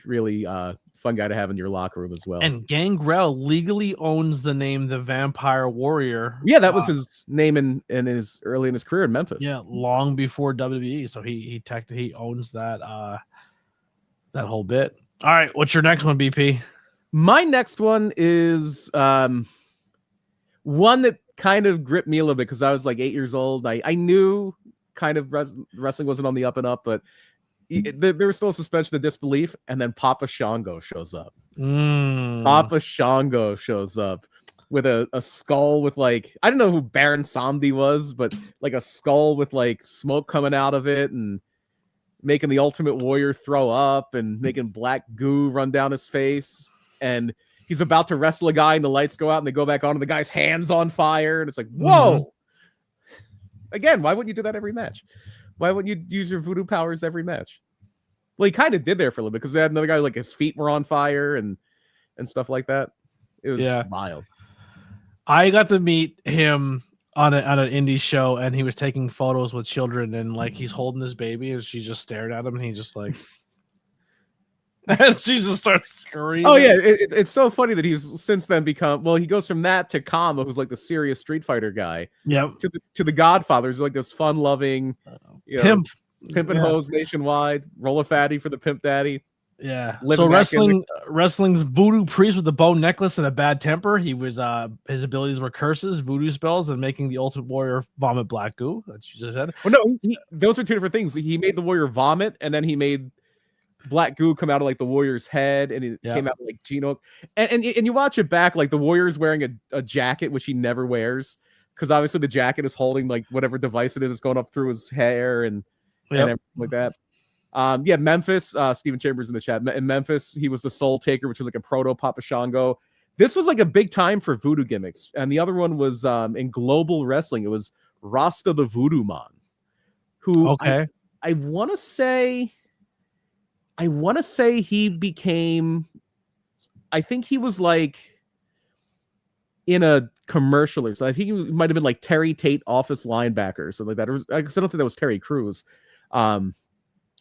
fun guy to have in your locker room as well. And Gangrel legally owns the name the Vampire Warrior. Yeah, that was his name in his early in his career in Memphis. Yeah, long before WWE. So he technically owns that that whole bit. All right, what's your next one, BP? My next one is one that kind of gripped me a little bit because I was like 8 years old. I knew kind of wrestling wasn't on the up and up, but there was still a suspension of disbelief, and then Papa Shango shows up. Papa Shango shows up with a skull with like, I don't know who Baron Samedi was, but like a skull with like smoke coming out of it and making the Ultimate Warrior throw up and making black goo run down his face. And he's about to wrestle a guy and the lights go out and they go back on and the guy's hand's on fire. And it's like, whoa. Again, why wouldn't you do that every match? Why wouldn't you use your voodoo powers every match? Well, he kind of did there for a little bit because they had another guy like his feet were on fire and stuff like that. It was wild. I got to meet him on an indie show, and he was taking photos with children, and like he's holding his baby, and she just stared at him, and he just like, and she just starts screaming. Oh yeah, it's so funny that he's since then become. Well, he goes from that to Kama, who's like the serious Street Fighter guy. Yep. To the Godfather, who's like this fun-loving pimp and hose nationwide. Roll a fatty for the pimp daddy. Yeah. living So that gimmick. wrestling's voodoo priest with a bone necklace and a bad temper. He was his abilities were curses, voodoo spells, and making the Ultimate Warrior vomit black goo. That you just said. Well, no, those are two different things. He made the Warrior vomit, and then he made black goo come out of like the Warrior's head, and it came out like Gino. And you watch it back, like the Warrior's wearing a jacket which he never wears, because obviously the jacket is holding like whatever device it is that's going up through his hair and everything like that. Memphis, Steven Chambers in the chat. In Memphis, he was the Soul Taker, which was like a proto Papa Shango. This was like a big time for voodoo gimmicks. And the other one was in global wrestling. It was Rasta the Voodoo Man, who I want to say he became, I think he was like in a commercial or so. I think he might have been like Terry Tate office linebacker or something like that. I don't think that was Terry Crews.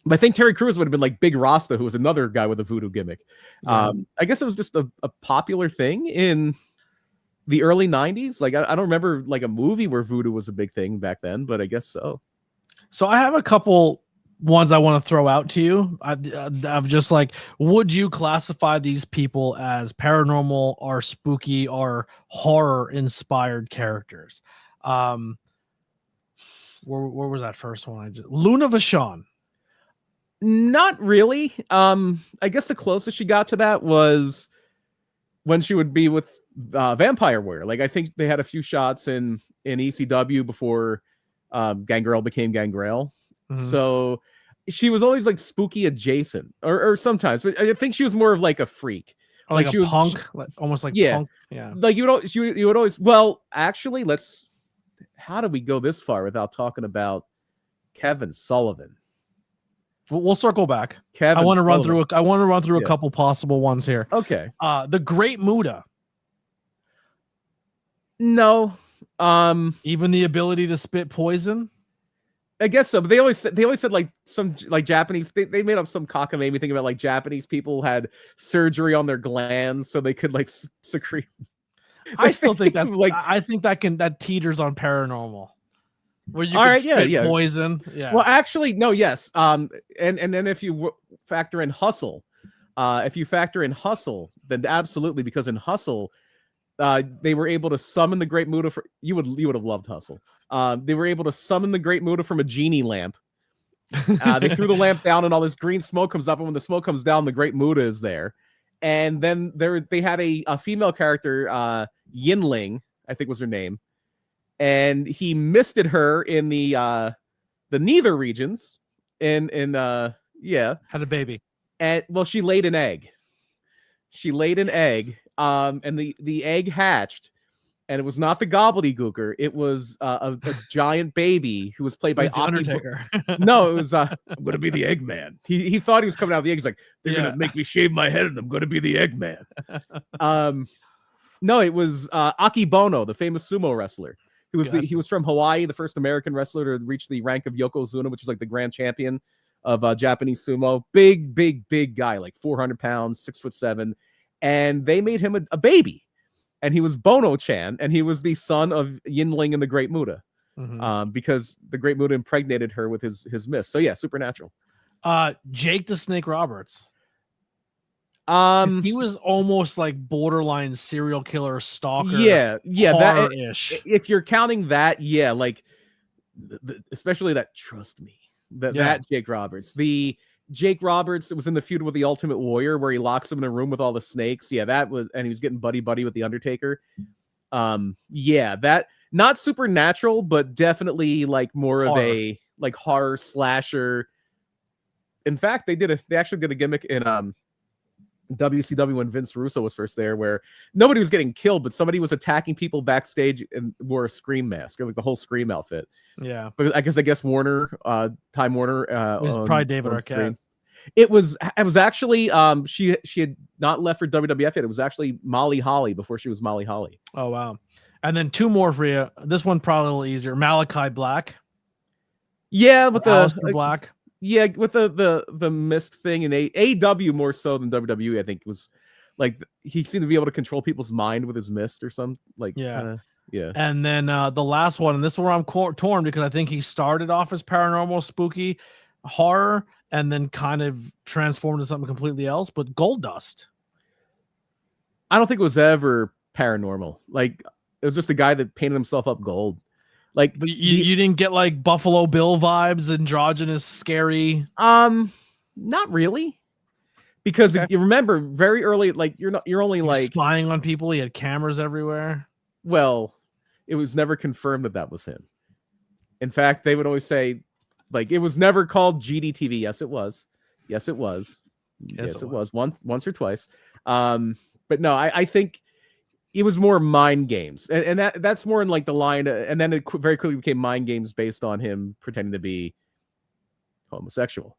But I think Terry Crews would have been like Big Rasta, who was another guy with a voodoo gimmick. I guess it was just a popular thing in the early 90s. Like, I don't remember like a movie where voodoo was a big thing back then, but I guess so. So I have a couple ones I want to throw out to you. I've just like, would you classify these people as paranormal or spooky or horror inspired characters? Where was that first one? Luna Vachon. Not really. I guess the closest she got to that was when she would be with Vampire Warrior. Like, I think they had a few shots in ECW before Gangrel became Gangrel. Mm-hmm. So she was always like spooky adjacent, or sometimes. But I think she was more of like a freak, or like a punk, almost like punk. Yeah, like you would always. Well, actually, how do we go this far without talking about Kevin Sullivan? We'll circle back. I want to run through a couple possible ones here. Okay. The Great Muda. No. Even the ability to spit poison. I guess so, but they always said like some like Japanese. They made up some cockamamie thing about like Japanese people had surgery on their glands so they could like secrete. I still think that's like, I think that teeters on paranormal. Where you can spit poison. Yeah. Well, actually, no. Yes. And then if you factor in Hustle, then absolutely, because in Hustle, they were able to summon the Great Muda. You would have loved Hustle. They were able to summon the Great Muda from a genie lamp. They threw the lamp down, and all this green smoke comes up. And when the smoke comes down, the Great Muda is there. And then they had a female character, Yinling, I think was her name. And he misted her in the nether regions, had a baby, and well, she laid an egg. And the egg hatched, and it was not the gobbledygooker. It was a giant baby who was played by Undertaker. No, it was I'm gonna be the Eggman. He thought he was coming out of the egg. He's like, they're gonna make me shave my head, and I'm gonna be the Eggman. No, it was Akibono, the famous sumo wrestler. He was from Hawaii, the first American wrestler to reach the rank of Yokozuna, which is like the grand champion of Japanese sumo. Big guy, like 400 pounds, 6'7", and they made him a baby, and he was Bono-chan, and he was the son of Yinling and the Great Muda, because the Great Muda impregnated her with his mist. So yeah, supernatural. Jake the Snake Roberts. He was almost like borderline serial killer, stalker. Yeah, horror-ish. If you're counting that, like especially that. Trust me, that Jake Roberts. The Jake Roberts that was in the feud with the Ultimate Warrior, where he locks him in a room with all the snakes. Yeah, that was, and he was getting buddy with the Undertaker. That not supernatural, but definitely like more horror. Of a like horror slasher. In fact, they actually did a gimmick in WCW when Vince Russo was first there, where nobody was getting killed, but somebody was attacking people backstage and wore a Scream mask, or like the whole Scream outfit. Yeah, but I guess Warner, Time Warner, it was probably David Arquette. It was actually she had not left for WWF yet. It was actually Molly Holly before she was Molly Holly. Oh wow! And then two more for you. This one probably a little easier. Malachi Black. Yeah, with Aleister Black. Yeah, with the mist thing, and AW more so than WWE, I think it was like he seemed to be able to control people's mind with his mist or some like yeah. And then the last one, and this is where I'm torn, because I think he started off as paranormal, spooky, horror, and then kind of transformed into something completely else. But Gold Dust, I don't think it was ever paranormal. Like, it was just a guy that painted himself up gold. Like, but you didn't get like Buffalo Bill vibes, androgynous, scary. not really, because Okay. you remember very early, like you're only like spying on people. He had cameras everywhere. Well, it was never confirmed that was him. In fact, they would always say, like, it was never called GDTV. Yes, it was. Yes, it was. Yes, it was. Once or twice. But no, I think it was more mind games, and that's more in like the line. And then it very quickly became mind games based on him pretending to be homosexual.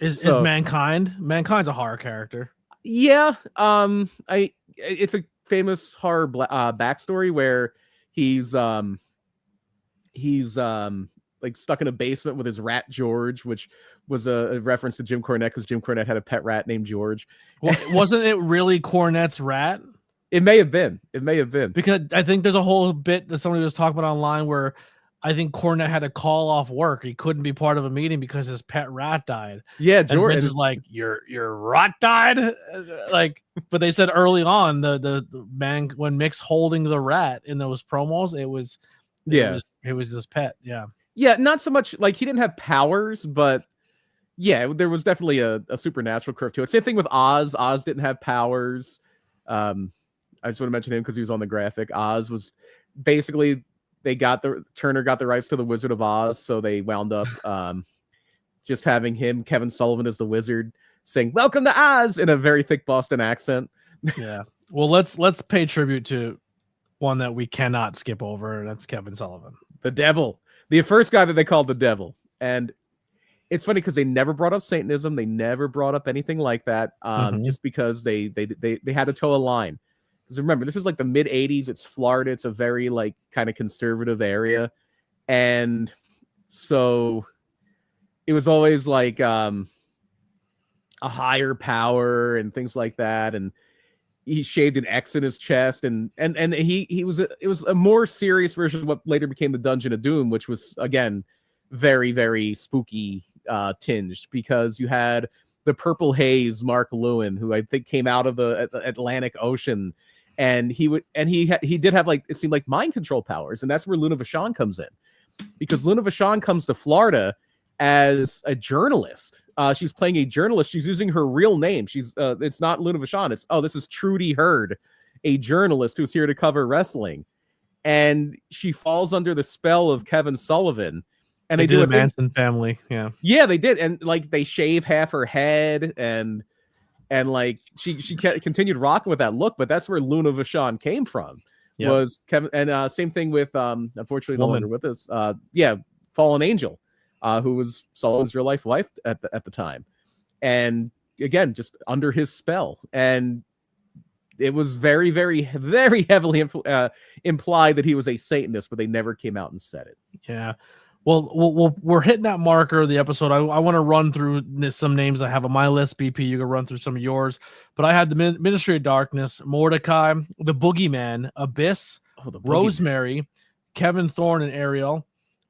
Is Mankind? Mankind's a horror character. Yeah. It's a famous horror backstory where he's like stuck in a basement with his rat George, which was a reference to Jim Cornette because Jim Cornette had a pet rat named George. Well, wasn't it really Cornette's rat? It may have been. It may have been. Because I think there's a whole bit that somebody was talking about online where I think Cornette had to call off work. He couldn't be part of a meeting because his pet rat died. Yeah, George is like, your rat died? Like, but they said early on the man when Mick's holding the rat in those promos, it was his pet. Yeah. Yeah, not so much like he didn't have powers, but yeah, there was definitely a supernatural curve to it. Same thing with Oz. Oz didn't have powers. I just want to mention him because he was on the graphic. Oz was basically Turner got the rights to the Wizard of Oz, so they wound up just having him, Kevin Sullivan, as the wizard, saying "Welcome to Oz" in a very thick Boston accent. Yeah. Well, let's pay tribute to one that we cannot skip over, and that's Kevin Sullivan, the Devil, the first guy that they called the Devil. And it's funny because they never brought up Satanism, they never brought up anything like that, just because they had to toe a line. Because remember, this is like the mid '80s. It's Florida. It's a very like kind of conservative area, and so it was always like a higher power and things like that. And he shaved an X in his chest, and it was a more serious version of what later became the Dungeon of Doom, which was again very, very spooky tinged, because you had the Purple Haze Mark Lewin, who I think came out of the Atlantic Ocean. And he did have like, it seemed like mind control powers, and that's where Luna Vachon comes in, because Luna Vachon comes to Florida as a journalist. She's playing a journalist. She's using her real name. It's not Luna Vachon. This is Trudy Hurd, a journalist who's here to cover wrestling, and she falls under the spell of Kevin Sullivan. And they do the Manson family, yeah, they did, and like they shave half her head and like she continued rocking with that look, but that's where Luna Vachon came from. Yep. Was Kevin, and same thing with unfortunately no longer with us. Fallen Angel, who was Sullivan's real life wife at the time, and again just under his spell. And it was very, very, very heavily implied that he was a Satanist, but they never came out and said it. Yeah. Well, we're hitting that marker of the episode. I want to run through some names I have on my list. BP, you can run through some of yours. But I had the Ministry of Darkness, Mordecai, the Boogeyman, Abyss, Rosemary, Kevin Thorne and Ariel,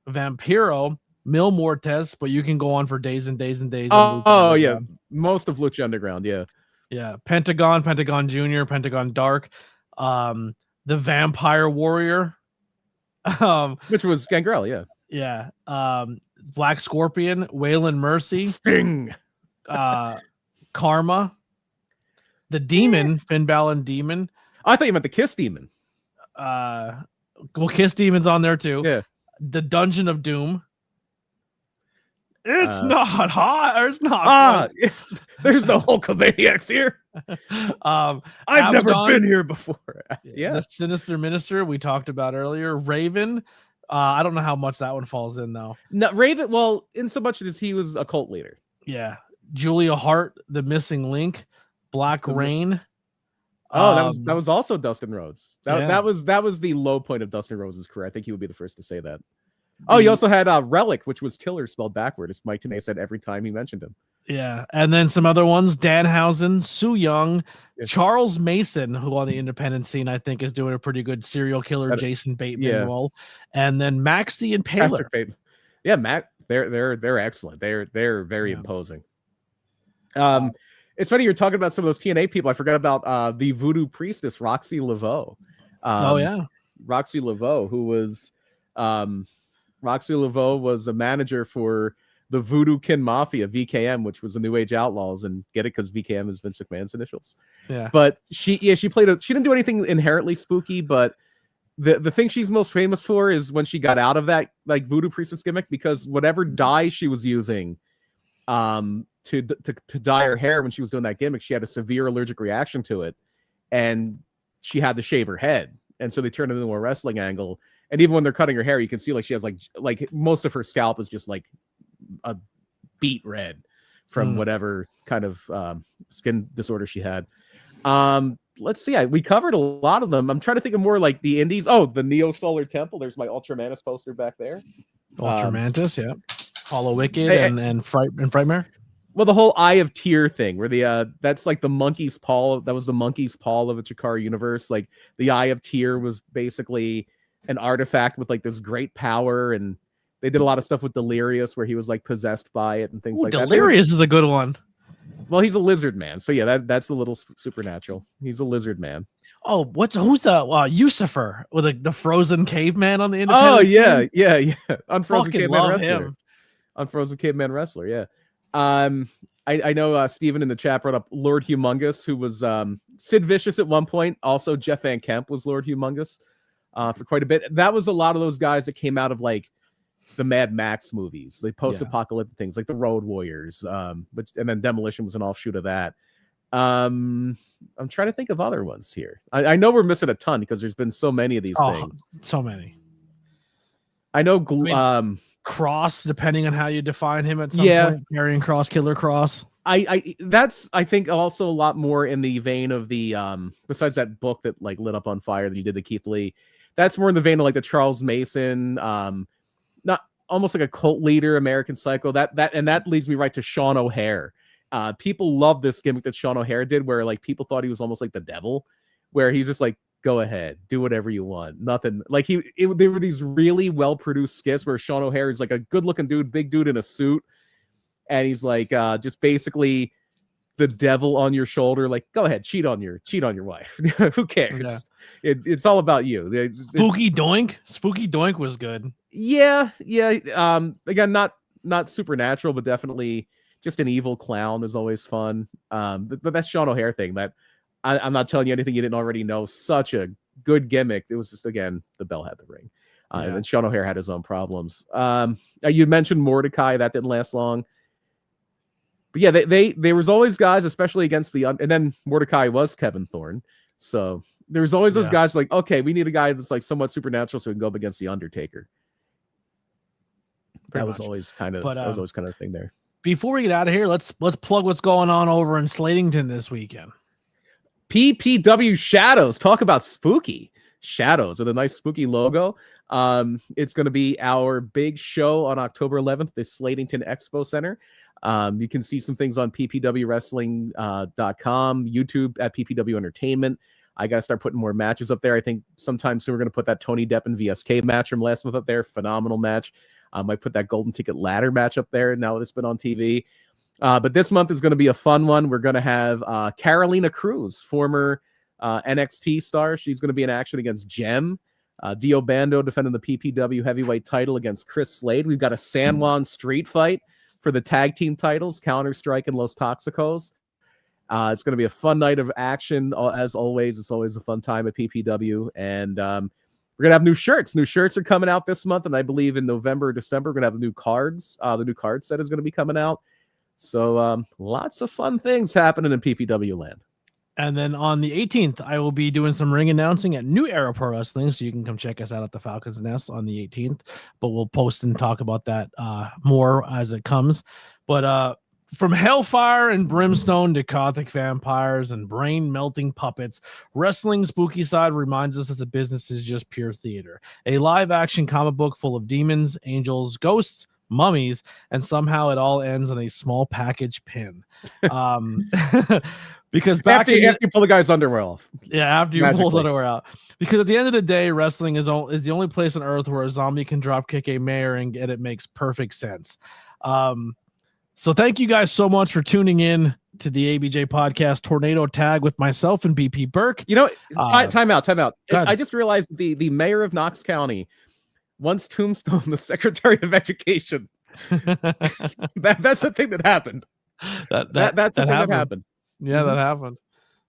Vampiro, Mil Mortes, but you can go on for days and days and days. Oh yeah, most of Lucha Underground, yeah. Yeah, Pentagon Jr., Pentagon Dark, the Vampire Warrior. Which was Gangrel, yeah. Yeah. Black Scorpion, Waylon Mercy, Sting, Karma, the Demon, Finn Balor Demon. I thought you meant the Kiss Demon. Well, Kiss Demon's on there too. Yeah. The Dungeon of Doom. It's not hot, or it's not. There's no Hulkamaniacs here. I've never been here before. Yeah. The Sinister Minister we talked about earlier. Raven. I don't know how much that one falls in though. No, Raven. Well, in so much as he was a cult leader. Yeah. Julia Hart, the Missing Link, Black Rain. Oh, that was also Dustin Rhodes. That was the low point of Dustin Rhodes' career. I think he would be the first to say that. Oh, you also had Relic, which was Killer spelled backward, as Mike Tenay said every time he mentioned him. Yeah, and then some other ones: Danhausen, Sue Young, Charles Mason, who on the independent scene I think is doing a pretty good serial killer Jason Bateman role, and then Max the Impaler. Yeah, they're excellent. They're very imposing. It's funny you're talking about some of those TNA people. I forgot about the voodoo priestess Roxy Laveau. Roxy Laveau, who was Roxy Laveau was a manager for the Voodoo Kin Mafia, VKM, which was the New Age Outlaws, and get it because VKM is Vince McMahon's initials. Yeah. But she didn't do anything inherently spooky, but the thing she's most famous for is when she got out of that like voodoo priestess gimmick, because whatever dye she was using to dye her hair when she was doing that gimmick, she had a severe allergic reaction to it, and she had to shave her head. And so they turned it into a wrestling angle. And even when they're cutting her hair, you can see like she has like most of her scalp is just like a beet red from whatever kind of skin disorder she had. Let's see. We covered a lot of them. I'm trying to think of more like the indies. Oh, the Neo Solar Temple. There's my Ultramantis poster back there. Ultramantis, yeah. Hollow Wicked and Frightmare. Well, the whole Eye of Tyr thing, where the that's like the monkey's paw. That was the monkey's paw of the Chikara universe. Like the Eye of Tyr was basically an artifact with like this great power, and they did a lot of stuff with Delirious, where he was like possessed by it and things like that. Delirious is a good one. Well, he's a lizard man, so yeah, that's a little supernatural. He's a lizard man. Oh, who's the Lucifer with the frozen caveman on the Independence? Oh yeah. Unfrozen Fucking Caveman love Wrestler. him. Unfrozen Caveman Wrestler. Yeah. I know Steven in the chat brought up Lord Humongous, who was Sid Vicious at one point. Also, Jeff Van Kemp was Lord Humongous for quite a bit. That was a lot of those guys that came out of like the Mad Max movies, the post-apocalyptic things like the Road Warriors, and then Demolition was an offshoot of that. I'm trying to think of other ones here. I know we're missing a ton because there's been so many of these things. So many. I know. Cross, depending on how you define him at some point. Carrying Cross, Killer Cross. That's I think also a lot more in the vein of the besides that book that like lit up on fire that he did, the Keith Lee. That's more in the vein of like the Charles Mason, not almost like a cult leader, American Psycho. That leads me right to Sean O'Hare. People love this gimmick that Sean O'Hare did, where like people thought he was almost like the devil, where he's just like, go ahead, do whatever you want. Nothing like there were these really well produced skits where Sean O'Hare is like a good looking dude, big dude in a suit, and he's like just basically the devil on your shoulder. Like, go ahead, cheat on your wife. Who cares? Yeah. It's all about you. Spooky Doink was good. Yeah. Again, not supernatural, but definitely just an evil clown is always fun. But that's Sean O'Hare thing that. I'm not telling you anything you didn't already know. Such a good gimmick. It was just, again, the bell had the ring. And then Sean O'Hare had his own problems. You mentioned Mordecai. That didn't last long. But yeah, there was always guys, especially against and then Mordecai was Kevin Thorne. So there was always those guys like, okay, we need a guy that's like somewhat supernatural so we can go up against The Undertaker. That was always kind of a thing there. Before we get out of here, let's plug what's going on over in Slatington this weekend. PPW Shadows. Talk about spooky. Shadows with a nice spooky logo. It's going to be our big show on October 11th, the Slatington Expo Center. You can see some things on ppwwrestling.com, YouTube at PPW Entertainment. I got to start putting more matches up there. I think sometime soon we're going to put that Tony Depp and VSK match from last month up there. Phenomenal match. I might put that Golden Ticket Ladder match up there now that it's been on TV. But this month is going to be a fun one. We're going to have Carolina Cruz, former NXT star. She's going to be in action against Gem. Dio Bando defending the PPW heavyweight title against Chris Slade. We've got a San Juan street fight for the tag team titles, Counter-Strike and Los Toxicos. It's going to be a fun night of action. As always, it's always a fun time at PPW. And we're going to have new shirts. New shirts are coming out this month. And I believe in November or December, we're going to have the new cards. The new card set is going to be coming out. So lots of fun things happening in PPW land. And then on the 18th, I will be doing some ring announcing at New Era Pro Wrestling. So you can come check us out at the Falcons Nest on the 18th. But we'll post and talk about that more as it comes. But from hellfire and brimstone to gothic vampires and brain-melting puppets, Wrestling Spooky Side reminds us that the business is just pure theater. A live-action comic book full of demons, angels, ghosts, mummies, and somehow it all ends on a small package pin. Because back after you pull the guy's underwear off. Yeah, after you pull his underwear out. Because at the end of the day, wrestling is the only place on earth where a zombie can drop kick a mayor and it makes perfect sense. So thank you guys so much for tuning in to the ABJ podcast Tornado Tag with myself and BP Burke. You know, time out. I just realized the mayor of Knox County once tombstoned the Secretary of Education. That's the thing that happened. That's the thing that happened. Yeah, that happened.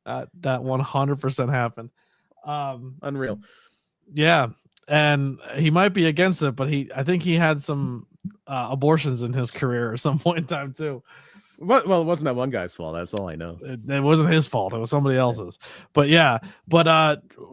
That 100% happened. Unreal. Yeah, and he might be against it, but I think he had some abortions in his career at some point in time too. Well, it wasn't that one guy's fault. That's all I know. It wasn't his fault. It was somebody else's. But yeah,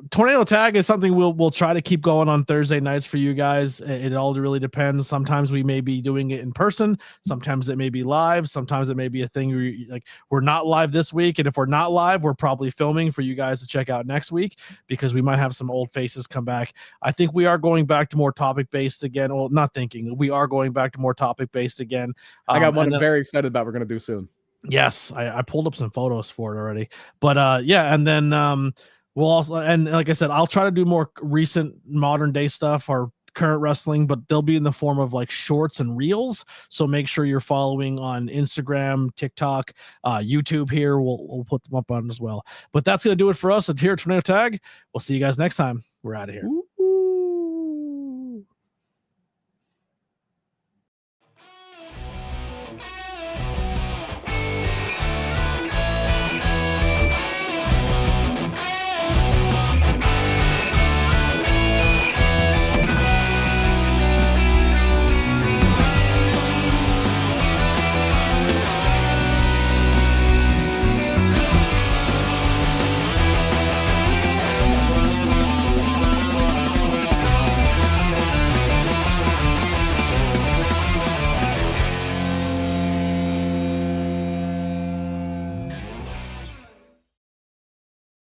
Tornado Tag is something we'll try to keep going on Thursday nights for you guys. It all really depends. Sometimes we may be doing it in person. Sometimes it may be live. Sometimes it may be a thing where we're not live this week. And if we're not live, we're probably filming for you guys to check out next week because we might have some old faces come back. I think we are going back to more topic-based again. Well, not thinking. We are going back to more topic-based again. I got one I'm very excited about. We're going to do soon. Yes, I pulled up some photos for it already. But yeah, and then we'll also, and like I said, I'll try to do more recent modern day stuff or current wrestling, but they'll be in the form of like shorts and reels. So make sure you're following on Instagram, TikTok, YouTube here. We'll put them up on as well. But that's gonna do it for us here at Tornado Tag. We'll see you guys next time. We're out of here.